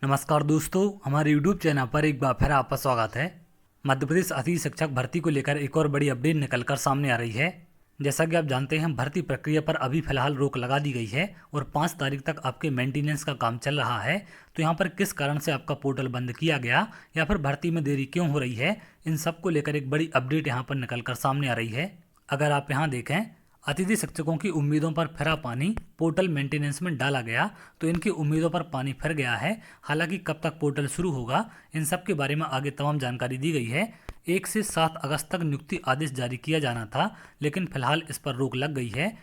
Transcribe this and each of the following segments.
नमस्कार दोस्तों, हमारे YouTube चैनल पर एक बार फिर आपका स्वागत है। मध्य प्रदेश अतिथि शिक्षक भर्ती को लेकर एक और बड़ी अपडेट निकलकर सामने आ रही है। जैसा कि आप जानते हैं, भर्ती प्रक्रिया पर अभी फिलहाल रोक लगा दी गई है और 5 तारीख तक आपके मेंटेनेंस का काम चल रहा है। तो यहाँ पर किस कारण से आपका पोर्टल बंद किया गया या फिर भर्ती में देरी क्यों हो रही है, इन सब को लेकर एक बड़ी अपडेट यहाँ पर निकलकर सामने आ रही है। अगर आप यहाँ देखें, अतिथि शिक्षकों की उम्मीदों पर फिरा पानी, पोर्टल मेंटेनेंस में डाला गया तो इनकी उम्मीदों पर पानी फिर गया है। हालांकि कब तक पोर्टल शुरू होगा, इन सब के बारे में आगे तमाम जानकारी दी गई है। 1 से 7 अगस्त तक नियुक्ति आदेश जारी किया जाना था, लेकिन फिलहाल इस पर रोक लग गई है।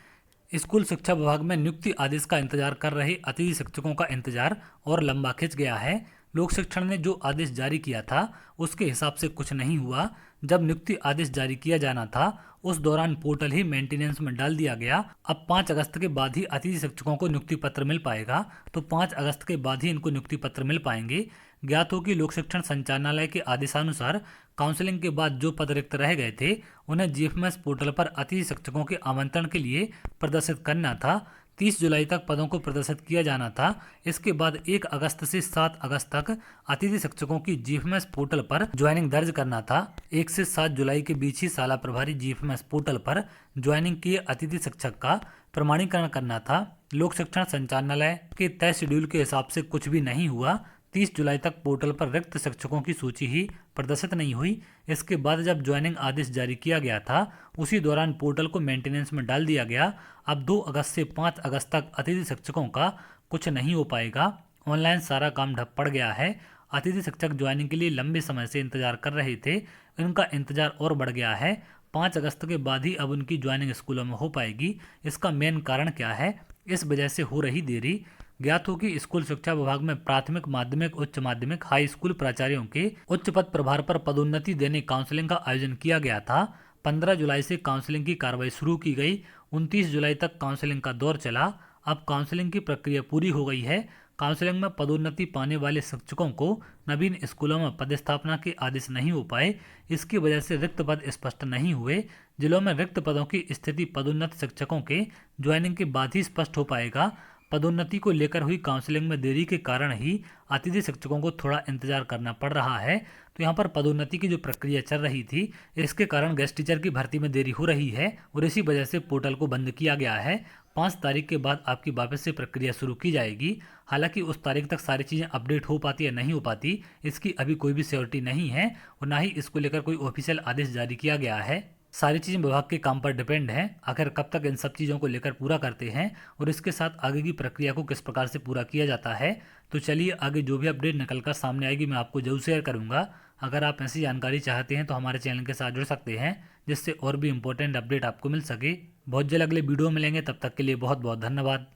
स्कूल शिक्षा विभाग में नियुक्ति आदेश का इंतजार कर रहे अतिथि शिक्षकों का इंतजार और लंबा खिंच गया है। लोक शिक्षण ने जो आदेश जारी किया था उसके हिसाब से कुछ नहीं हुआ। जब नियुक्ति आदेश जारी किया जाना था उस दौरान पोर्टल ही मेंटेनेंस में डाल दिया गया। अब 5 अगस्त के बाद ही अतिथि शिक्षकों को नियुक्ति पत्र मिल पाएगा, तो 5 अगस्त के बाद ही इनको नियुक्ति पत्र मिल पाएंगे। ज्ञात हो कि लोक शिक्षण संचालनालय के आदेशानुसार काउंसलिंग के बाद जो पद रिक्त रह गए थे उन्हें जीएफएमएस पोर्टल पर अतिथि शिक्षकों के आमंत्रण के लिए प्रदर्शित करना था। 30 जुलाई तक पदों को प्रदर्शित किया जाना था। इसके बाद 1 अगस्त से 7 अगस्त तक अतिथि शिक्षकों की जीएफएमएस पोर्टल पर ज्वाइनिंग दर्ज करना था। 1 से 7 जुलाई के बीच ही शाला प्रभारी जीएफएमएस पोर्टल पर ज्वाइनिंग किए अतिथि शिक्षक का प्रमाणीकरण करना था। लोक शिक्षण संचालनालय के तय शेड्यूल के हिसाब से कुछ भी नहीं हुआ। 30 जुलाई तक पोर्टल पर रिक्त शिक्षकों की सूची ही प्रदर्शित नहीं हुई। इसके बाद जब ज्वाइनिंग आदेश जारी किया गया था उसी दौरान पोर्टल को मेंटेनेंस में डाल दिया गया। अब 2 अगस्त से 5 अगस्त तक अतिथि शिक्षकों का कुछ नहीं हो पाएगा। ऑनलाइन सारा काम ठप पड़ गया है। अतिथि शिक्षक ज्वाइनिंग के लिए लंबे समय से इंतजार कर रहे थे, इनका इंतजार और बढ़ गया है। 5 अगस्त के बाद ही अब उनकी ज्वाइनिंग स्कूलों में हो पाएगी। इसका मेन कारण क्या है, इस वजह से हो रही देरी। ज्ञात हो कि स्कूल शिक्षा विभाग में प्राथमिक, माध्यमिक, उच्च माध्यमिक, हाई स्कूल प्राचार्यों के उच्च पद प्रभार पर पदोन्नति देने काउंसलिंग का आयोजन किया गया था। 15 जुलाई से काउंसलिंग की कार्रवाई शुरू की गई। 29 जुलाई तक काउंसलिंग का दौर चला। अब काउंसलिंग की प्रक्रिया पूरी हो गई है। काउंसलिंग में पदोन्नति पाने वाले शिक्षकों को नवीन स्कूलों में पदस्थापना के आदेश नहीं हो पाए। इसकी वजह से रिक्त पद स्पष्ट नहीं हुए। जिलों में रिक्त पदों की स्थिति पदोन्नत शिक्षकों के ज्वाइनिंग के बाद ही स्पष्ट हो पाएगा। पदोन्नति को लेकर हुई काउंसलिंग में देरी के कारण ही अतिथि शिक्षकों को थोड़ा इंतजार करना पड़ रहा है। तो यहाँ पर पदोन्नति की जो प्रक्रिया चल रही थी, इसके कारण गेस्ट टीचर की भर्ती में देरी हो रही है और इसी वजह से पोर्टल को बंद किया गया है। 5 तारीख के बाद आपकी वापस से प्रक्रिया शुरू की जाएगी। हालांकि उस तारीख तक सारी चीज़ें अपडेट हो पाती या नहीं हो पाती, इसकी अभी कोई भी श्योरिटी नहीं है और ना ही इसको लेकर कोई ऑफिशियल आदेश जारी किया गया है। सारी चीज़ें विभाग के काम पर डिपेंड है, आखिर कब तक इन सब चीज़ों को लेकर पूरा करते हैं और इसके साथ आगे की प्रक्रिया को किस प्रकार से पूरा किया जाता है। तो चलिए, आगे जो भी अपडेट निकलकर सामने आएगी मैं आपको जरूर शेयर करूंगा। अगर आप ऐसी जानकारी चाहते हैं तो हमारे चैनल के साथ जुड़ सकते हैं, जिससे और भी इंपॉर्टेंट अपडेट आपको मिल सके। बहुत जल्द अगले वीडियो मिलेंगे, तब तक के लिए बहुत बहुत धन्यवाद।